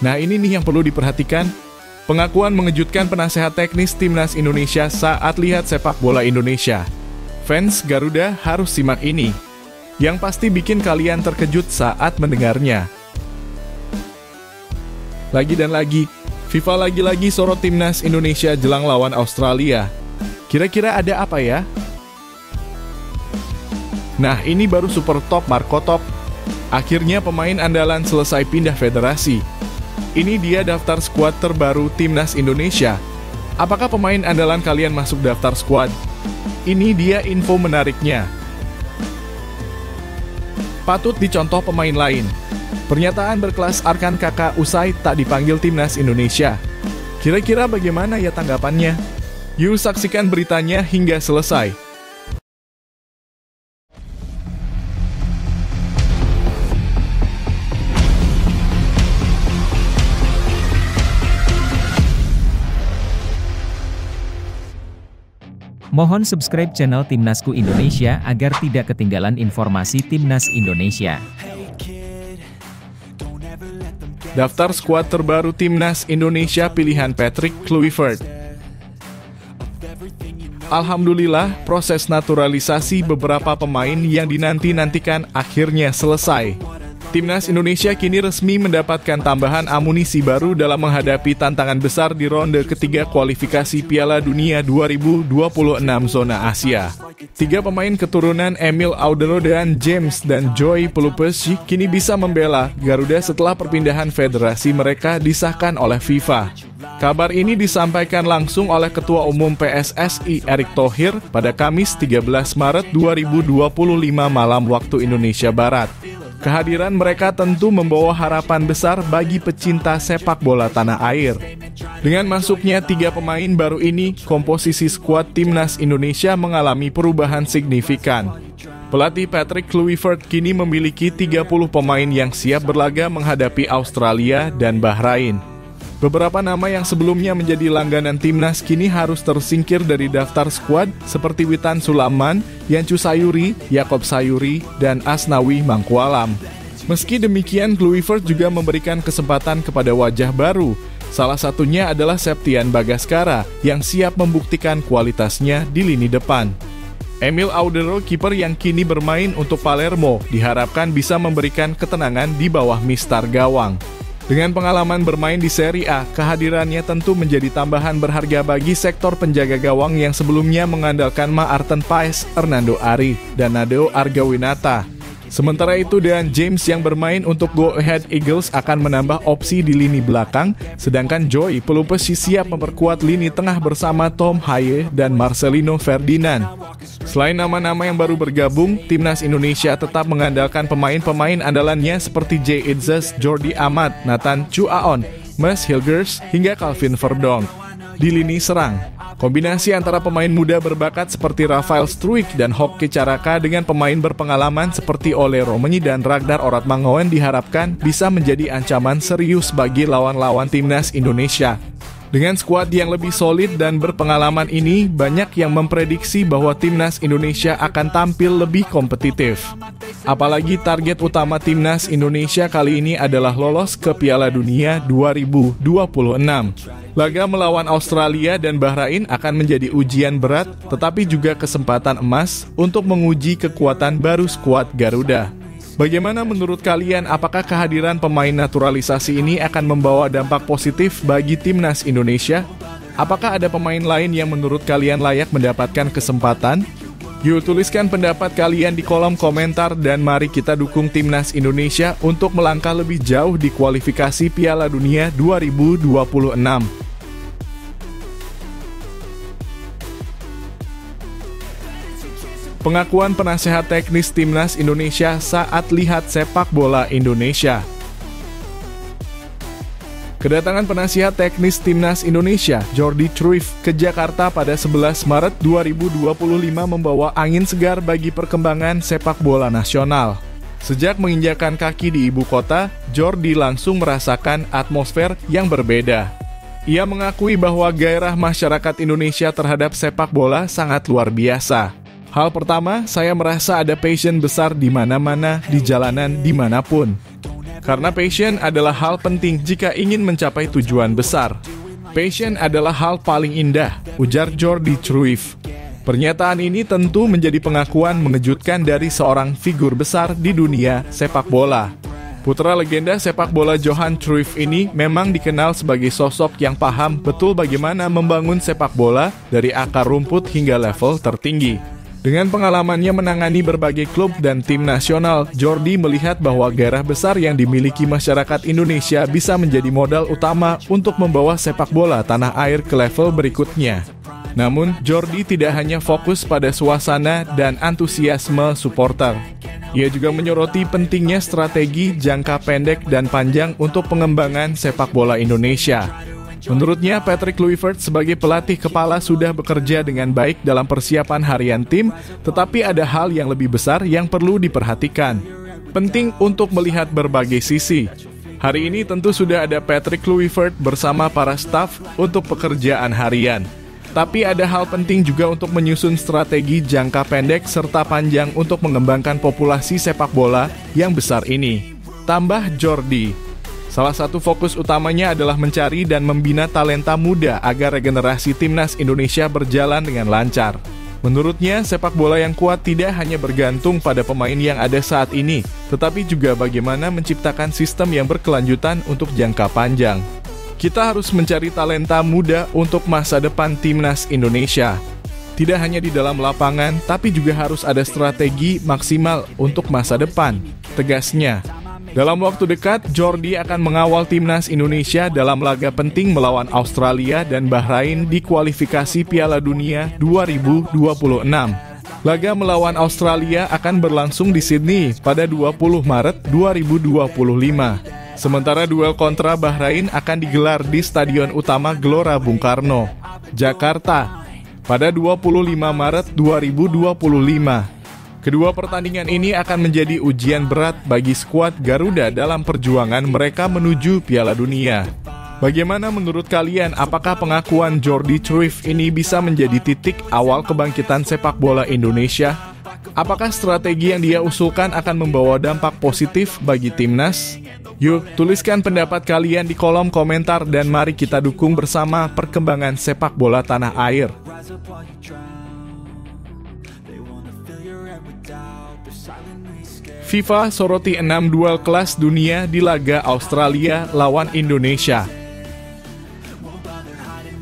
Nah ini nih yang perlu diperhatikan. Pengakuan mengejutkan penasehat teknis Timnas Indonesia saat lihat sepak bola Indonesia. Fans Garuda harus simak ini, yang pasti bikin kalian terkejut saat mendengarnya. Lagi dan lagi, FIFA lagi-lagi sorot Timnas Indonesia jelang lawan Australia. Kira-kira ada apa ya? Nah ini baru super top Marco Top. Akhirnya pemain andalan selesai pindah federasi. Ini dia daftar skuad terbaru Timnas Indonesia. Apakah pemain andalan kalian masuk daftar skuad? Ini dia info menariknya. Patut dicontoh pemain lain. Pernyataan berkelas Arkan Kakak usai tak dipanggil Timnas Indonesia. Kira-kira bagaimana ya tanggapannya? Yuk saksikan beritanya hingga selesai. Mohon subscribe channel Timnasku Indonesia agar tidak ketinggalan informasi Timnas Indonesia. Daftar skuad terbaru Timnas Indonesia pilihan Patrick Kluivert. Alhamdulillah, proses naturalisasi beberapa pemain yang dinanti-nantikan akhirnya selesai. Timnas Indonesia kini resmi mendapatkan tambahan amunisi baru dalam menghadapi tantangan besar di ronde ketiga kualifikasi Piala Dunia 2026 zona Asia. 3 pemain keturunan Emil Alderweireld, James dan Joy Pelupes kini bisa membela Garuda setelah perpindahan federasi mereka disahkan oleh FIFA. Kabar ini disampaikan langsung oleh Ketua Umum PSSI Erick Thohir pada Kamis 13 Maret 2025 malam waktu Indonesia Barat. Kehadiran mereka tentu membawa harapan besar bagi pecinta sepak bola tanah air. Dengan masuknya 3 pemain baru ini, komposisi skuad Timnas Indonesia mengalami perubahan signifikan. Pelatih Patrick Kluivert kini memiliki 30 pemain yang siap berlaga menghadapi Australia dan Bahrain. Beberapa nama yang sebelumnya menjadi langganan Timnas kini harus tersingkir dari daftar skuad seperti Witan Sulaiman, Yancu Sayuri, Yakob Sayuri, dan Asnawi Mangkualam. Meski demikian, Kluivert juga memberikan kesempatan kepada wajah baru. Salah satunya adalah Septian Bagaskara yang siap membuktikan kualitasnya di lini depan. Emil Alderweireld, kiper yang kini bermain untuk Palermo, diharapkan bisa memberikan ketenangan di bawah mistar gawang. Dengan pengalaman bermain di Serie A, kehadirannya tentu menjadi tambahan berharga bagi sektor penjaga gawang yang sebelumnya mengandalkan Maarten Paes, Hernando Ari, dan Nadeo Argawinata. Sementara itu, Dean James yang bermain untuk Go Ahead Eagles akan menambah opsi di lini belakang, sedangkan Joy Pelupes siap memperkuat lini tengah bersama Tom Haye dan Marcelino Ferdinand. Selain nama-nama yang baru bergabung, Timnas Indonesia tetap mengandalkan pemain-pemain andalannya seperti Jay Itzes, Jordi Amat, Nathan Chuaon, Mas Hilgers, hingga Calvin Verdonk. Di lini serang, kombinasi antara pemain muda berbakat seperti Rafael Struijk dan Hokke Caraka dengan pemain berpengalaman seperti Ole Romenyi dan Ragnar Oratmangoen diharapkan bisa menjadi ancaman serius bagi lawan-lawan Timnas Indonesia. Dengan skuad yang lebih solid dan berpengalaman ini, banyak yang memprediksi bahwa Timnas Indonesia akan tampil lebih kompetitif. Apalagi target utama Timnas Indonesia kali ini adalah lolos ke Piala Dunia 2026. Laga melawan Australia dan Bahrain akan menjadi ujian berat, tetapi juga kesempatan emas untuk menguji kekuatan baru skuad Garuda. Bagaimana menurut kalian, apakah kehadiran pemain naturalisasi ini akan membawa dampak positif bagi Timnas Indonesia? Apakah ada pemain lain yang menurut kalian layak mendapatkan kesempatan? Yuk tuliskan pendapat kalian di kolom komentar dan mari kita dukung Timnas Indonesia untuk melangkah lebih jauh di kualifikasi Piala Dunia 2026. Pengakuan penasehat teknis Timnas Indonesia saat lihat sepak bola Indonesia. Kedatangan penasihat teknis Timnas Indonesia, Jordi Cruyff, ke Jakarta pada 11 Maret 2025 membawa angin segar bagi perkembangan sepak bola nasional. Sejak menginjakkan kaki di ibu kota, Jordi langsung merasakan atmosfer yang berbeda. Ia mengakui bahwa gairah masyarakat Indonesia terhadap sepak bola sangat luar biasa. Hal pertama, saya merasa ada passion besar di mana-mana, di jalanan, dimanapun. Karena passion adalah hal penting jika ingin mencapai tujuan besar. Passion adalah hal paling indah, ujar Jordi Cruyff. Pernyataan ini tentu menjadi pengakuan mengejutkan dari seorang figur besar di dunia sepak bola. Putra legenda sepak bola Johan Cruyff ini memang dikenal sebagai sosok yang paham betul bagaimana membangun sepak bola dari akar rumput hingga level tertinggi. Dengan pengalamannya menangani berbagai klub dan tim nasional, Jordi melihat bahwa gairah besar yang dimiliki masyarakat Indonesia bisa menjadi modal utama untuk membawa sepak bola tanah air ke level berikutnya. Namun, Jordi tidak hanya fokus pada suasana dan antusiasme supporter. Ia juga menyoroti pentingnya strategi jangka pendek dan panjang untuk pengembangan sepak bola Indonesia. Menurutnya, Patrick Kluivert sebagai pelatih kepala sudah bekerja dengan baik dalam persiapan harian tim, tetapi ada hal yang lebih besar yang perlu diperhatikan. Penting untuk melihat berbagai sisi. Hari ini tentu sudah ada Patrick Kluivert bersama para staf untuk pekerjaan harian. Tapi ada hal penting juga untuk menyusun strategi jangka pendek serta panjang untuk mengembangkan populasi sepak bola yang besar ini. Tambah Jordi. Salah satu fokus utamanya adalah mencari dan membina talenta muda agar regenerasi timnas Indonesia berjalan dengan lancar. Menurutnya, sepak bola yang kuat tidak hanya bergantung pada pemain yang ada saat ini, tetapi juga bagaimana menciptakan sistem yang berkelanjutan untuk jangka panjang. Kita harus mencari talenta muda untuk masa depan timnas Indonesia. Tidak hanya di dalam lapangan, tapi juga harus ada strategi maksimal untuk masa depan, tegasnya. Dalam waktu dekat, Jordi akan mengawal timnas Indonesia dalam laga penting melawan Australia dan Bahrain di kualifikasi Piala Dunia 2026. Laga melawan Australia akan berlangsung di Sydney pada 20 Maret 2025. Sementara duel kontra Bahrain akan digelar di Stadion Utama Gelora Bung Karno, Jakarta, pada 25 Maret 2025. Kedua pertandingan ini akan menjadi ujian berat bagi skuad Garuda dalam perjuangan mereka menuju Piala Dunia. Bagaimana menurut kalian, apakah pengakuan Jordi Cruyff ini bisa menjadi titik awal kebangkitan sepak bola Indonesia? Apakah strategi yang dia usulkan akan membawa dampak positif bagi timnas? Yuk, tuliskan pendapat kalian di kolom komentar dan mari kita dukung bersama perkembangan sepak bola tanah air. FIFA soroti 6 duel kelas dunia di laga Australia lawan Indonesia.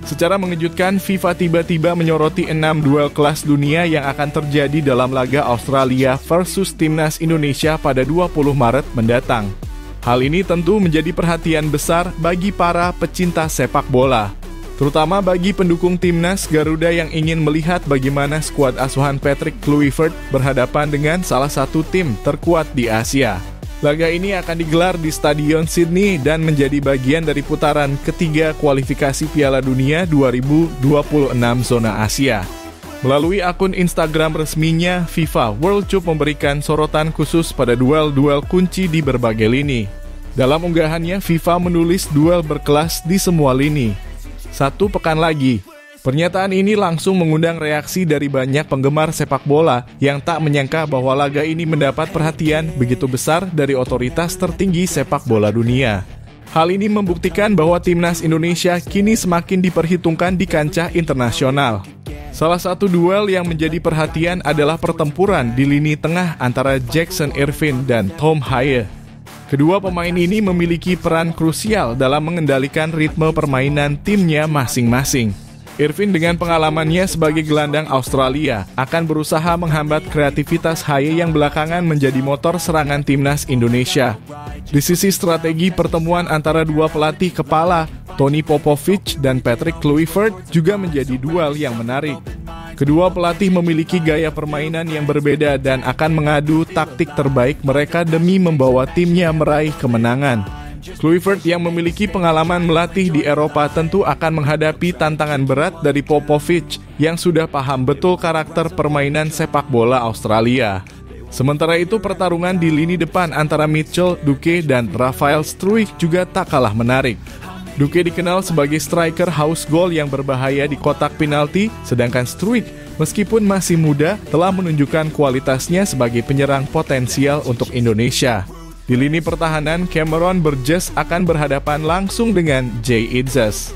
Secara mengejutkan, FIFA tiba-tiba menyoroti 6 duel kelas dunia yang akan terjadi dalam laga Australia versus Timnas Indonesia pada 20 Maret mendatang. Hal ini tentu menjadi perhatian besar bagi para pecinta sepak bola, terutama bagi pendukung timnas Garuda yang ingin melihat bagaimana skuad asuhan Patrick Kluivert berhadapan dengan salah satu tim terkuat di Asia. Laga ini akan digelar di Stadion Sydney dan menjadi bagian dari putaran ketiga kualifikasi Piala Dunia 2026 zona Asia. Melalui akun Instagram resminya, FIFA World Cup memberikan sorotan khusus pada duel-duel kunci di berbagai lini. Dalam unggahannya, FIFA menulis duel berkelas di semua lini. 1 pekan lagi. Pernyataan ini langsung mengundang reaksi dari banyak penggemar sepak bola yang tak menyangka bahwa laga ini mendapat perhatian begitu besar dari otoritas tertinggi sepak bola dunia. Hal ini membuktikan bahwa timnas Indonesia kini semakin diperhitungkan di kancah internasional. Salah satu duel yang menjadi perhatian adalah pertempuran di lini tengah antara Jackson Irvine dan Tom Haye. Kedua pemain ini memiliki peran krusial dalam mengendalikan ritme permainan timnya masing-masing. Irvine dengan pengalamannya sebagai gelandang Australia akan berusaha menghambat kreativitas Haye yang belakangan menjadi motor serangan timnas Indonesia. Di sisi strategi, pertemuan antara dua pelatih kepala, Tony Popovic dan Patrick Kluivert, juga menjadi duel yang menarik. Kedua pelatih memiliki gaya permainan yang berbeda dan akan mengadu taktik terbaik mereka demi membawa timnya meraih kemenangan. Kluivert yang memiliki pengalaman melatih di Eropa tentu akan menghadapi tantangan berat dari Popovic yang sudah paham betul karakter permainan sepak bola Australia. Sementara itu, pertarungan di lini depan antara Mitchell Duque dan Rafael Struijk juga tak kalah menarik. Duque dikenal sebagai striker haus gol yang berbahaya di kotak penalti, sedangkan Struijk, meskipun masih muda, telah menunjukkan kualitasnya sebagai penyerang potensial untuk Indonesia. Di lini pertahanan, Cameron Burgess akan berhadapan langsung dengan Jay Itzes.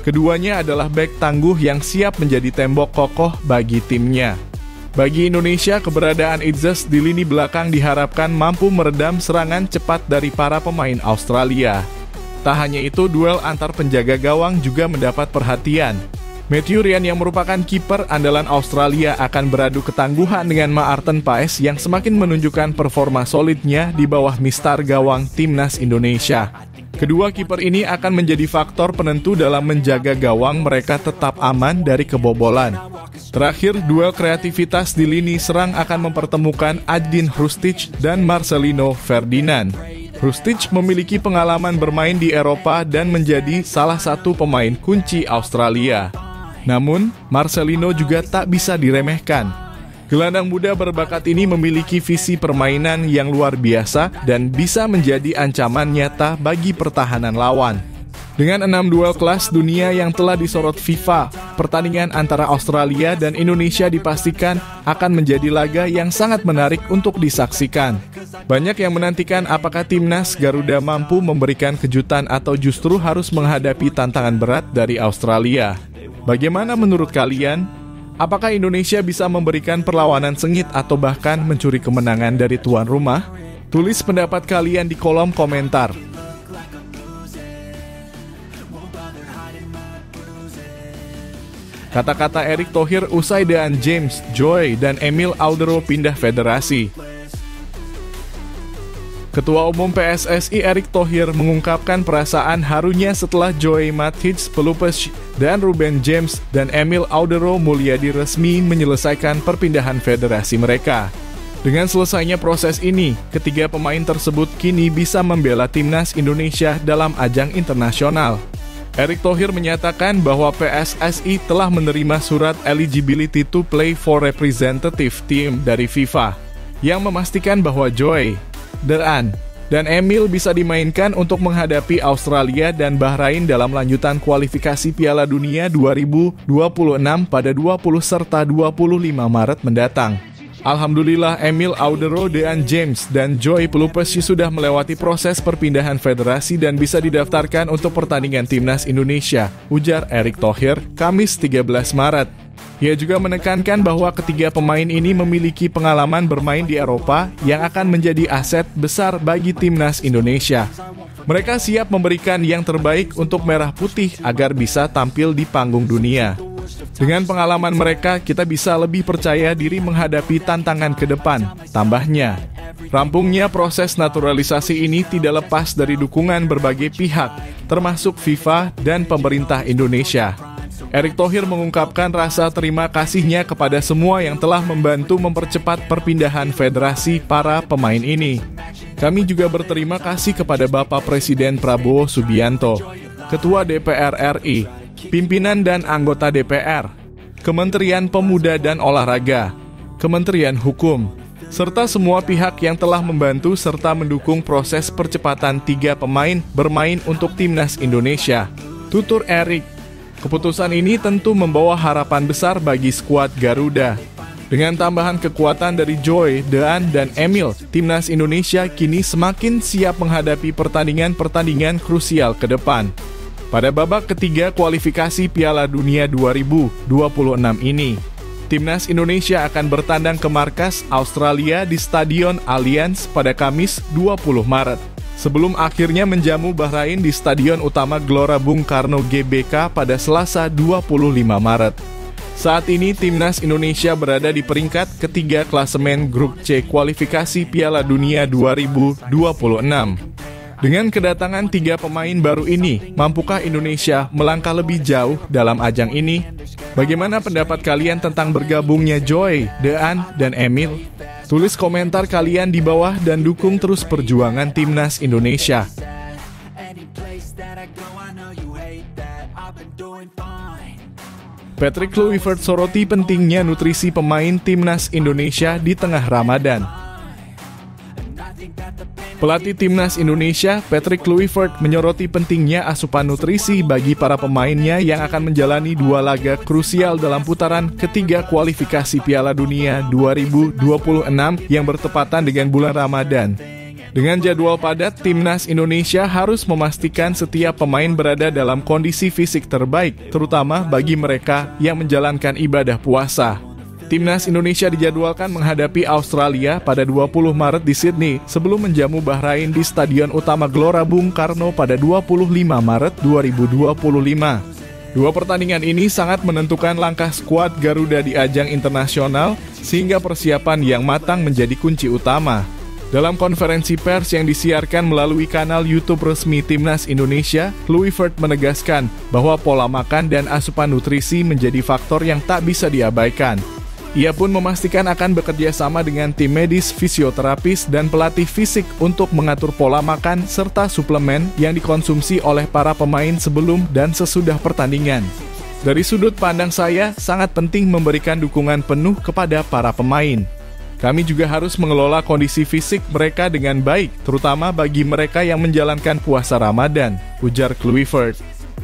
Keduanya adalah bek tangguh yang siap menjadi tembok kokoh bagi timnya. Bagi Indonesia, keberadaan Itzes di lini belakang diharapkan mampu meredam serangan cepat dari para pemain Australia. Tak hanya itu, duel antar penjaga gawang juga mendapat perhatian. Matthew Ryan yang merupakan kiper andalan Australia akan beradu ketangguhan dengan Maarten Paes yang semakin menunjukkan performa solidnya di bawah mistar gawang Timnas Indonesia. Kedua kiper ini akan menjadi faktor penentu dalam menjaga gawang mereka tetap aman dari kebobolan. Terakhir, duel kreativitas di lini serang akan mempertemukan Ajdin Hrustic dan Marcelino Ferdinand. Hrustic memiliki pengalaman bermain di Eropa dan menjadi salah satu pemain kunci Australia. Namun, Marcelino juga tak bisa diremehkan. Gelandang muda berbakat ini memiliki visi permainan yang luar biasa dan bisa menjadi ancaman nyata bagi pertahanan lawan. Dengan 6 duel kelas dunia yang telah disorot FIFA, pertandingan antara Australia dan Indonesia dipastikan akan menjadi laga yang sangat menarik untuk disaksikan. Banyak yang menantikan apakah timnas Garuda mampu memberikan kejutan atau justru harus menghadapi tantangan berat dari Australia. Bagaimana menurut kalian? Apakah Indonesia bisa memberikan perlawanan sengit atau bahkan mencuri kemenangan dari tuan rumah? Tulis pendapat kalian di kolom komentar. Kata-kata Erick Thohir usai Dan James, Joy, dan Emil Audero pindah federasi. Ketua Umum PSSI Erick Thohir mengungkapkan perasaan harunya setelah Joey Matthijs Pelupes dan Ruben James dan Emil Audero Mulyadi resmi menyelesaikan perpindahan federasi mereka. Dengan selesainya proses ini, ketiga pemain tersebut kini bisa membela timnas Indonesia dalam ajang internasional. Erick Thohir menyatakan bahwa PSSI telah menerima surat eligibility to play for representative team dari FIFA yang memastikan bahwa Joey, Dean, dan Emil bisa dimainkan untuk menghadapi Australia dan Bahrain dalam lanjutan kualifikasi Piala Dunia 2026 pada 20 serta 25 Maret mendatang. Alhamdulillah, Emil Audero, Dean James, dan Joy Pelupes sudah melewati proses perpindahan federasi dan bisa didaftarkan untuk pertandingan timnas Indonesia, ujar Erick Thohir, Kamis 13 Maret. Ia juga menekankan bahwa ketiga pemain ini memiliki pengalaman bermain di Eropa yang akan menjadi aset besar bagi timnas Indonesia. Mereka siap memberikan yang terbaik untuk Merah Putih agar bisa tampil di panggung dunia. Dengan pengalaman mereka, kita bisa lebih percaya diri menghadapi tantangan ke depan, tambahnya. Rampungnya proses naturalisasi ini tidak lepas dari dukungan berbagai pihak, termasuk FIFA dan pemerintah Indonesia. Erick Thohir mengungkapkan rasa terima kasihnya kepada semua yang telah membantu mempercepat perpindahan federasi para pemain ini. Kami juga berterima kasih kepada Bapak Presiden Prabowo Subianto, Ketua DPR RI, pimpinan dan anggota DPR, Kementerian Pemuda dan Olahraga, Kementerian Hukum, serta semua pihak yang telah membantu serta mendukung proses percepatan tiga pemain bermain untuk timnas Indonesia, tutur Erick. Keputusan ini tentu membawa harapan besar bagi skuad Garuda. Dengan tambahan kekuatan dari Joy, Dean, dan Emil, timnas Indonesia kini semakin siap menghadapi pertandingan-pertandingan krusial ke depan. Pada babak ketiga kualifikasi Piala Dunia 2026 ini, timnas Indonesia akan bertandang ke markas Australia di Stadion Allianz pada Kamis 20 Maret. Sebelum akhirnya menjamu Bahrain di Stadion Utama Gelora Bung Karno GBK pada Selasa 25 Maret. Saat ini timnas Indonesia berada di peringkat ketiga klasemen Grup C kualifikasi Piala Dunia 2026. Dengan kedatangan tiga pemain baru ini, mampukah Indonesia melangkah lebih jauh dalam ajang ini? Bagaimana pendapat kalian tentang bergabungnya Joy, Dean, dan Emil? Tulis komentar kalian di bawah dan dukung terus perjuangan timnas Indonesia. Patrick Kluivert soroti pentingnya nutrisi pemain timnas Indonesia di tengah Ramadan. Pelatih timnas Indonesia, Patrick Kluivert, menyoroti pentingnya asupan nutrisi bagi para pemainnya yang akan menjalani dua laga krusial dalam putaran ketiga kualifikasi Piala Dunia 2026 yang bertepatan dengan bulan Ramadan. Dengan jadwal padat, Timnas Indonesia harus memastikan setiap pemain berada dalam kondisi fisik terbaik, terutama bagi mereka yang menjalankan ibadah puasa. Timnas Indonesia dijadwalkan menghadapi Australia pada 20 Maret di Sydney sebelum menjamu Bahrain di Stadion Utama Gelora Bung Karno pada 25 Maret 2025. Dua pertandingan ini sangat menentukan langkah skuad Garuda di ajang internasional sehingga persiapan yang matang menjadi kunci utama. Dalam konferensi pers yang disiarkan melalui kanal YouTube resmi Timnas Indonesia, Kluivert menegaskan bahwa pola makan dan asupan nutrisi menjadi faktor yang tak bisa diabaikan. Ia pun memastikan akan bekerja sama dengan tim medis, fisioterapis, dan pelatih fisik untuk mengatur pola makan serta suplemen yang dikonsumsi oleh para pemain sebelum dan sesudah pertandingan. Dari sudut pandang saya, sangat penting memberikan dukungan penuh kepada para pemain. Kami juga harus mengelola kondisi fisik mereka dengan baik, terutama bagi mereka yang menjalankan puasa Ramadan, ujar Kluivert.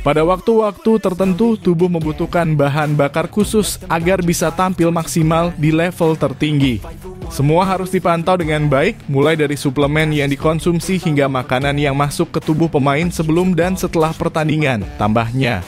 Pada waktu-waktu tertentu, tubuh membutuhkan bahan bakar khusus agar bisa tampil maksimal di level tertinggi. Semua harus dipantau dengan baik, mulai dari suplemen yang dikonsumsi hingga makanan yang masuk ke tubuh pemain sebelum dan setelah pertandingan, tambahnya.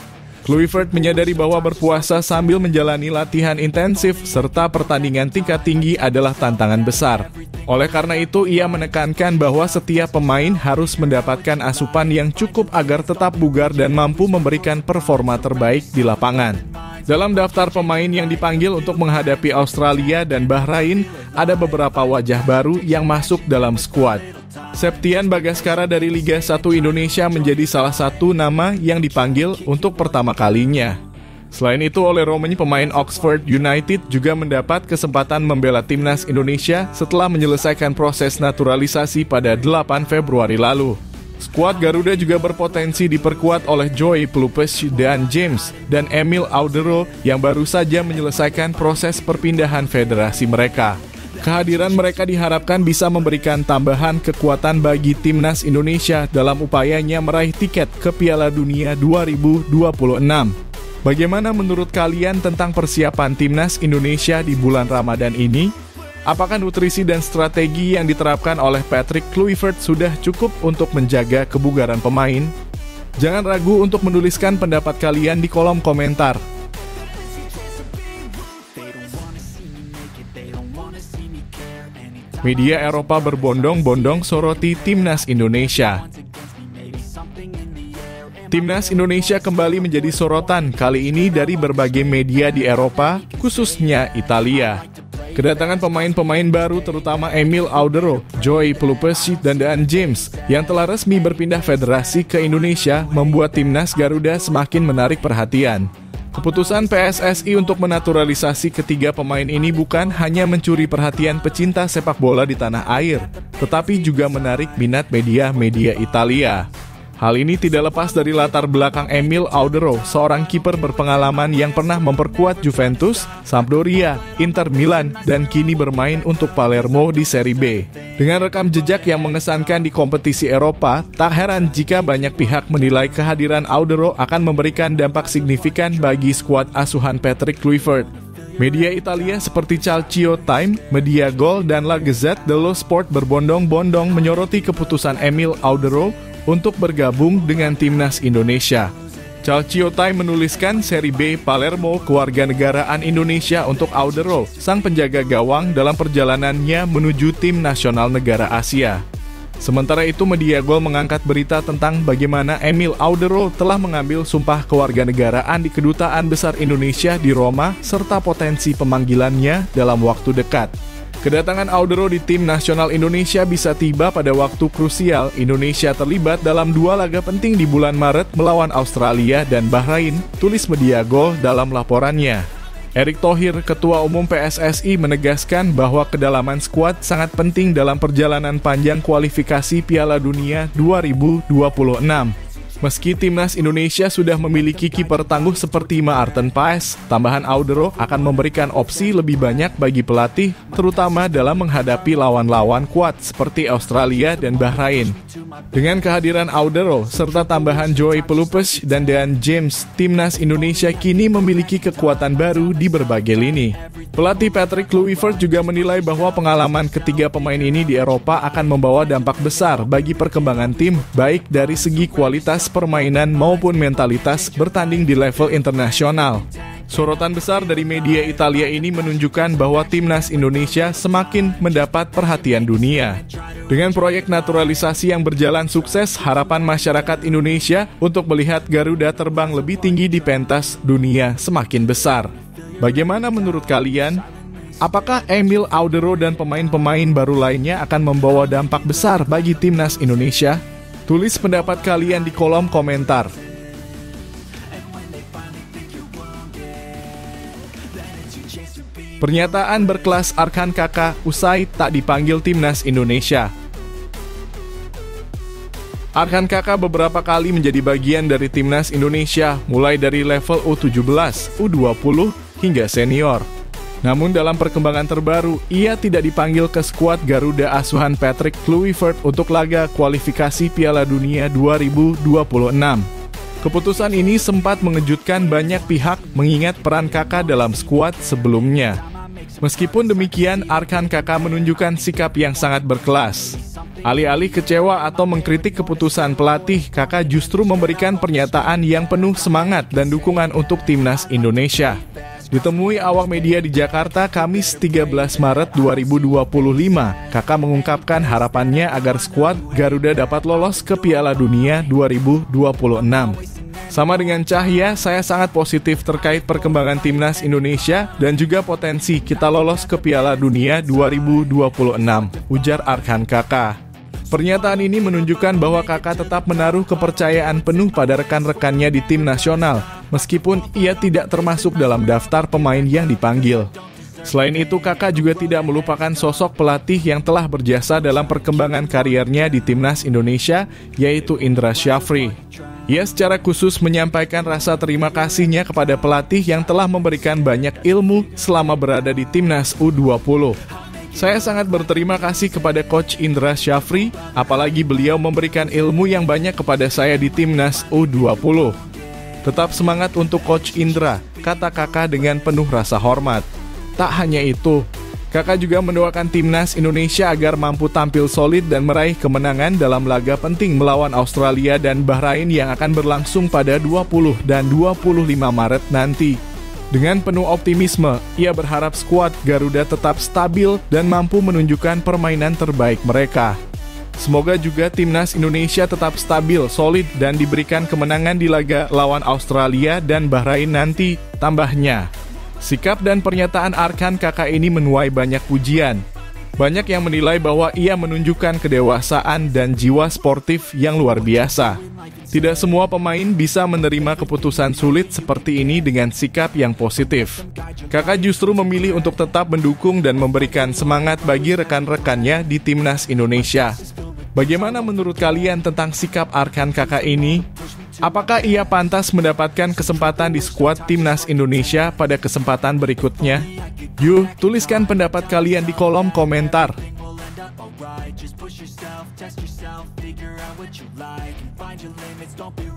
Kluivert menyadari bahwa berpuasa sambil menjalani latihan intensif serta pertandingan tingkat tinggi adalah tantangan besar. Oleh karena itu, ia menekankan bahwa setiap pemain harus mendapatkan asupan yang cukup agar tetap bugar dan mampu memberikan performa terbaik di lapangan. Dalam daftar pemain yang dipanggil untuk menghadapi Australia dan Bahrain, ada beberapa wajah baru yang masuk dalam skuad. Septian Bagaskara dari Liga 1 Indonesia menjadi salah satu nama yang dipanggil untuk pertama kalinya. Selain itu, Oleh Romain, pemain Oxford United, juga mendapat kesempatan membela Timnas Indonesia setelah menyelesaikan proses naturalisasi pada 8 Februari lalu. Skuad Garuda juga berpotensi diperkuat oleh Joey Pelupes dan James dan Emil Audero yang baru saja menyelesaikan proses perpindahan federasi mereka. Kehadiran mereka diharapkan bisa memberikan tambahan kekuatan bagi Timnas Indonesia dalam upayanya meraih tiket ke Piala Dunia 2026. Bagaimana menurut kalian tentang persiapan Timnas Indonesia di bulan Ramadan ini? Apakah nutrisi dan strategi yang diterapkan oleh Patrick Kluivert sudah cukup untuk menjaga kebugaran pemain? Jangan ragu untuk menuliskan pendapat kalian di kolom komentar. Media Eropa berbondong-bondong soroti Timnas Indonesia. Timnas Indonesia kembali menjadi sorotan, kali ini dari berbagai media di Eropa, khususnya Italia. Kedatangan pemain-pemain baru terutama Emil Audero, Joey Pelupes, dan Dan James yang telah resmi berpindah federasi ke Indonesia membuat Timnas Garuda semakin menarik perhatian. Keputusan PSSI untuk menaturalisasi ketiga pemain ini bukan hanya mencuri perhatian pecinta sepak bola di tanah air, tetapi juga menarik minat media-media Italia. Hal ini tidak lepas dari latar belakang Emil Audero, seorang kiper berpengalaman yang pernah memperkuat Juventus, Sampdoria, Inter Milan, dan kini bermain untuk Palermo di Serie B. Dengan rekam jejak yang mengesankan di kompetisi Eropa, tak heran jika banyak pihak menilai kehadiran Audero akan memberikan dampak signifikan bagi skuad asuhan Patrick Kluivert. Media Italia seperti Calcio Time, Media Gol, dan La Gazzetta dello Sport berbondong-bondong menyoroti keputusan Emil Audero untuk bergabung dengan Timnas Indonesia. Calcio Time menuliskan Serie B Palermo kewarganegaraan Indonesia untuk Audero, sang penjaga gawang dalam perjalanannya menuju tim nasional negara Asia. Sementara itu, Media Gol mengangkat berita tentang bagaimana Emil Audero telah mengambil sumpah kewarganegaraan di Kedutaan Besar Indonesia di Roma serta potensi pemanggilannya dalam waktu dekat. Kedatangan Audero di tim nasional Indonesia bisa tiba pada waktu krusial. Indonesia terlibat dalam 2 laga penting di bulan Maret melawan Australia dan Bahrain, tulis Media Gol dalam laporannya. Erick Thohir, Ketua Umum PSSI, menegaskan bahwa kedalaman skuad sangat penting dalam perjalanan panjang kualifikasi Piala Dunia 2026. Meski timnas Indonesia sudah memiliki kiper tangguh seperti Maarten Paes, tambahan Audero akan memberikan opsi lebih banyak bagi pelatih, terutama dalam menghadapi lawan-lawan kuat seperti Australia dan Bahrain. Dengan kehadiran Audero serta tambahan Joey Pelupes dan Dean James, timnas Indonesia kini memiliki kekuatan baru di berbagai lini. Pelatih Patrick Kluivert juga menilai bahwa pengalaman ketiga pemain ini di Eropa akan membawa dampak besar bagi perkembangan tim, baik dari segi kualitas permainan maupun mentalitas bertanding di level internasional. Sorotan besar dari media Italia ini menunjukkan bahwa timnas Indonesia semakin mendapat perhatian dunia. Dengan proyek naturalisasi yang berjalan sukses, harapan masyarakat Indonesia untuk melihat Garuda terbang lebih tinggi di pentas dunia semakin besar. Bagaimana menurut kalian? Apakah Emil Audero dan pemain-pemain baru lainnya akan membawa dampak besar bagi timnas Indonesia? Tulis pendapat kalian di kolom komentar. Pernyataan berkelas Arkan Kaka usai tak dipanggil timnas Indonesia. Arkan Kaka beberapa kali menjadi bagian dari timnas Indonesia, mulai dari level U17, U20, hingga senior. Namun dalam perkembangan terbaru, ia tidak dipanggil ke skuad Garuda asuhan Patrick Kluivert untuk laga kualifikasi Piala Dunia 2026. Keputusan ini sempat mengejutkan banyak pihak mengingat peran Kakak dalam skuad sebelumnya. Meskipun demikian, Arkan Kaka menunjukkan sikap yang sangat berkelas. Alih-alih kecewa atau mengkritik keputusan pelatih, Kakak justru memberikan pernyataan yang penuh semangat dan dukungan untuk timnas Indonesia. Ditemui awak media di Jakarta Kamis 13 Maret 2025, Kakak mengungkapkan harapannya agar skuad Garuda dapat lolos ke Piala Dunia 2026. Sama dengan Cahya, saya sangat positif terkait perkembangan timnas Indonesia dan juga potensi kita lolos ke Piala Dunia 2026, ujar Arkan Kaka. Pernyataan ini menunjukkan bahwa Kakak tetap menaruh kepercayaan penuh pada rekan-rekannya di tim nasional, meskipun ia tidak termasuk dalam daftar pemain yang dipanggil. Selain itu, Kakak juga tidak melupakan sosok pelatih yang telah berjasa dalam perkembangan kariernya di timnas Indonesia, yaitu Indra Syafri. Ia secara khusus menyampaikan rasa terima kasihnya kepada pelatih yang telah memberikan banyak ilmu selama berada di timnas U20. Saya sangat berterima kasih kepada Coach Indra Syafri, apalagi beliau memberikan ilmu yang banyak kepada saya di timnas U20. Tetap semangat untuk Coach Indra, kata Kakak dengan penuh rasa hormat. Tak hanya itu, Kakak juga mendoakan timnas Indonesia agar mampu tampil solid dan meraih kemenangan dalam laga penting melawan Australia dan Bahrain yang akan berlangsung pada 20 dan 25 Maret nanti. Dengan penuh optimisme, ia berharap skuad Garuda tetap stabil dan mampu menunjukkan permainan terbaik mereka. Semoga juga timnas Indonesia tetap stabil, solid, dan diberikan kemenangan di laga lawan Australia dan Bahrain nanti, tambahnya. Sikap dan pernyataan Arkan Kaka ini menuai banyak pujian. Banyak yang menilai bahwa ia menunjukkan kedewasaan dan jiwa sportif yang luar biasa. Tidak semua pemain bisa menerima keputusan sulit seperti ini dengan sikap yang positif. Kakak justru memilih untuk tetap mendukung dan memberikan semangat bagi rekan-rekannya di timnas Indonesia. Bagaimana menurut kalian tentang sikap Arkan Kaka ini? Apakah ia pantas mendapatkan kesempatan di skuad timnas Indonesia pada kesempatan berikutnya? Yuk, tuliskan pendapat kalian di kolom komentar.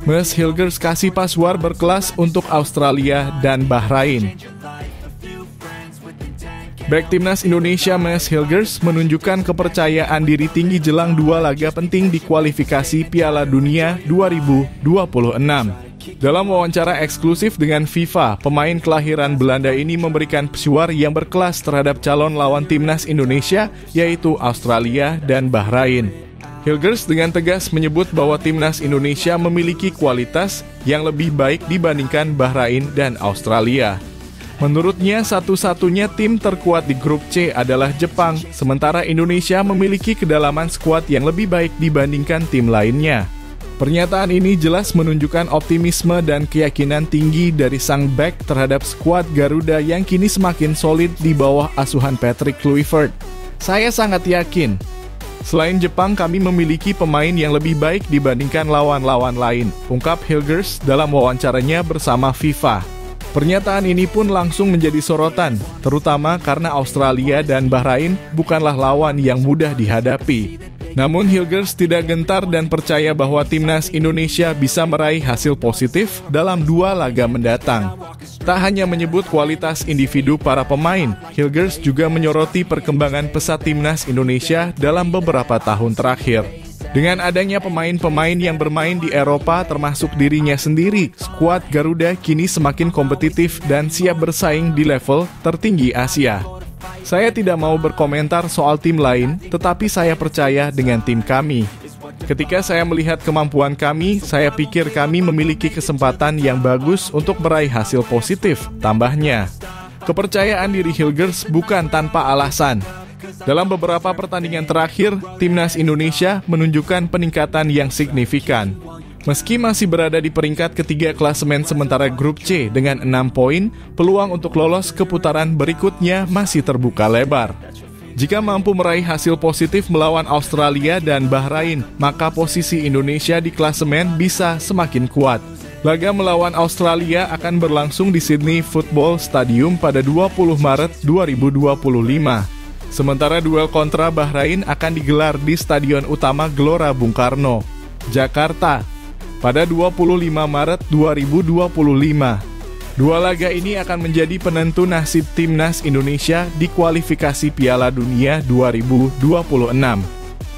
Mees Hilgers kasih password berkelas untuk Australia dan Bahrain. Bek timnas Indonesia Mees Hilgers menunjukkan kepercayaan diri tinggi jelang dua laga penting di kualifikasi Piala Dunia 2026. Dalam wawancara eksklusif dengan FIFA, pemain kelahiran Belanda ini memberikan pesuar yang berkelas terhadap calon lawan timnas Indonesia, yaitu Australia dan Bahrain. Hilgers dengan tegas menyebut bahwa timnas Indonesia memiliki kualitas yang lebih baik dibandingkan Bahrain dan Australia. Menurutnya, satu-satunya tim terkuat di grup C adalah Jepang, sementara Indonesia memiliki kedalaman skuad yang lebih baik dibandingkan tim lainnya. Pernyataan ini jelas menunjukkan optimisme dan keyakinan tinggi dari sang bek terhadap skuad Garuda yang kini semakin solid di bawah asuhan Patrick Kluivert. Saya sangat yakin Selain Jepang, kami memiliki pemain yang lebih baik dibandingkan lawan-lawan lain, ungkap Hilgers dalam wawancaranya bersama FIFA. Pernyataan ini pun langsung menjadi sorotan, terutama karena Australia dan Bahrain bukanlah lawan yang mudah dihadapi. Namun Hilgers tidak gentar dan percaya bahwa timnas Indonesia bisa meraih hasil positif dalam 2 laga mendatang. Tak hanya menyebut kualitas individu para pemain, Hilgers juga menyoroti perkembangan pesat timnas Indonesia dalam beberapa tahun terakhir. Dengan adanya pemain-pemain yang bermain di Eropa termasuk dirinya sendiri, skuad Garuda kini semakin kompetitif dan siap bersaing di level tertinggi Asia. Saya tidak mau berkomentar soal tim lain, tetapi saya percaya dengan tim kami. Ketika saya melihat kemampuan kami, saya pikir kami memiliki kesempatan yang bagus untuk meraih hasil positif, tambahnya. Kepercayaan diri Hilgers bukan tanpa alasan. Dalam beberapa pertandingan terakhir, timnas Indonesia menunjukkan peningkatan yang signifikan. Meski masih berada di peringkat ketiga klasemen sementara grup C dengan 6 poin, peluang untuk lolos ke putaran berikutnya masih terbuka lebar. Jika mampu meraih hasil positif melawan Australia dan Bahrain, maka posisi Indonesia di klasemen bisa semakin kuat. Laga melawan Australia akan berlangsung di Sydney Football Stadium pada 20 Maret 2025. Sementara duel kontra Bahrain akan digelar di Stadion Utama Gelora Bung Karno, Jakarta, pada 25 Maret 2025. 2 laga ini akan menjadi penentu nasib timnas Indonesia di kualifikasi Piala Dunia 2026.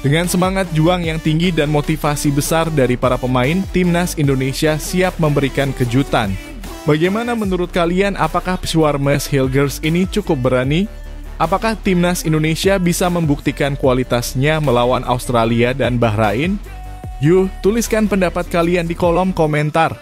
Dengan semangat juang yang tinggi dan motivasi besar dari para pemain, timnas Indonesia siap memberikan kejutan. Bagaimana menurut kalian, apakah pesuar Mas Hilgers ini cukup berani? Apakah timnas Indonesia bisa membuktikan kualitasnya melawan Australia dan Bahrain? Yuk, tuliskan pendapat kalian di kolom komentar.